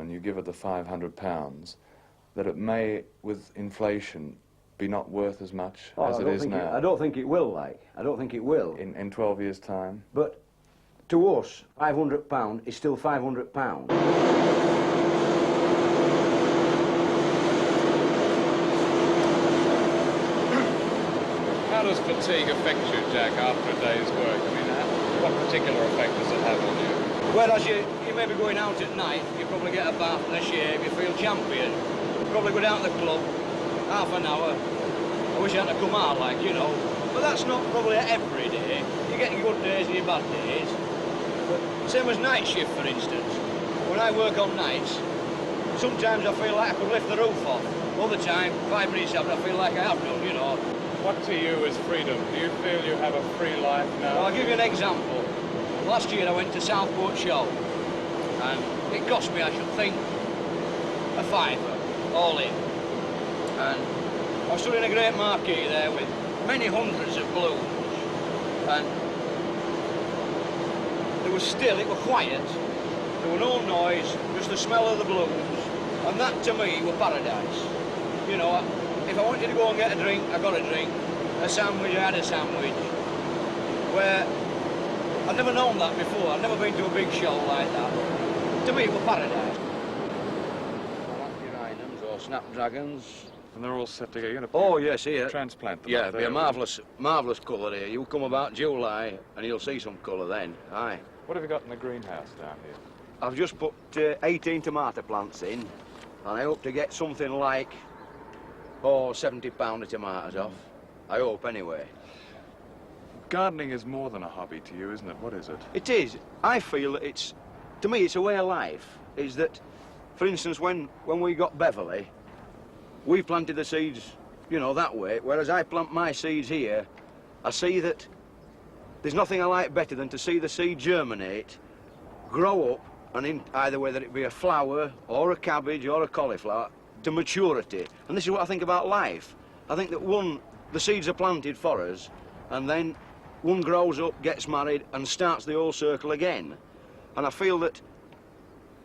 and you give it the £500, that it may, with inflation, be not worth as much as it is now? I don't think it will, like. I don't think it will. In 12 years' time? But to us, £500 is still £500. How does fatigue affect you, Jack, after a day's work? I mean, what particular effect does it have on you? Whereas you may be going out at night, you probably get a bath and a shave, you feel champion. You probably go down to the club, half an hour. I wish I had to come out, like, you know. But that's not probably every day. You're getting good days and your bad days. But same as night shift, for instance. When I work on nights, sometimes I feel like I could lift the roof off. Other time, 5 minutes after, I feel like I have done, you know. What to you is freedom? Do you feel you have a free life now? Well, I'll give you an example. Last year I went to Southport Show, and it cost me, I should think, a £5 all in. And I stood in a great marquee there with many hundreds of balloons, and it was quiet, there were no noise, just the smell of the balloons, and that to me was paradise. You know, if I wanted to go and get a drink, I got a drink, a sandwich, I had a sandwich, where I'd never known that before. I'd never been to a big show like that. To me, it was paradise. Uraniums or snapdragons. And they're all set together. You're Oh, yes, here. Transplant them. Yeah, it'll be a marvellous colour here. You come about July and you'll see some colour then. Aye. What have you got in the greenhouse down here? I've just put 18 tomato plants in, and I hope to get something like, £70 of tomatoes off. I hope, anyway. Gardening is more than a hobby to you, isn't it? What is it? It is. I feel that to me, it's a way of life. Is that, for instance, when we got Beverley, we planted the seeds, you know, that way, whereas I plant my seeds here, I see that there's nothing I like better than to see the seed germinate, grow up, and either whether it be a flower, or a cabbage, or a cauliflower, to maturity. And this is what I think about life. I think that the seeds are planted for us, and then one grows up, gets married, and starts the whole circle again. And I feel that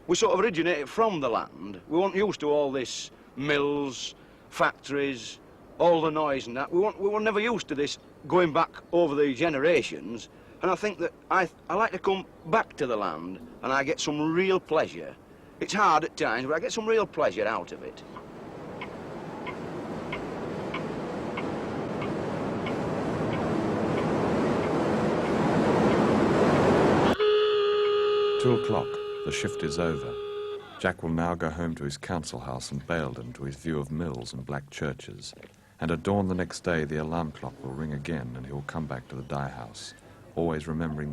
we sort of originated from the land. We weren't used to all this mills, factories, all the noise and that. We were never used to this going back over the generations. And I think that I like to come back to the land, and I get some real pleasure. It's hard at times, but I get some real pleasure out of it. £2:00. The shift is over. Jack will now go home to his council house in Baildon to his view of mills and black churches. And at dawn the next day, the alarm clock will ring again and he will come back to the dye house, always remembering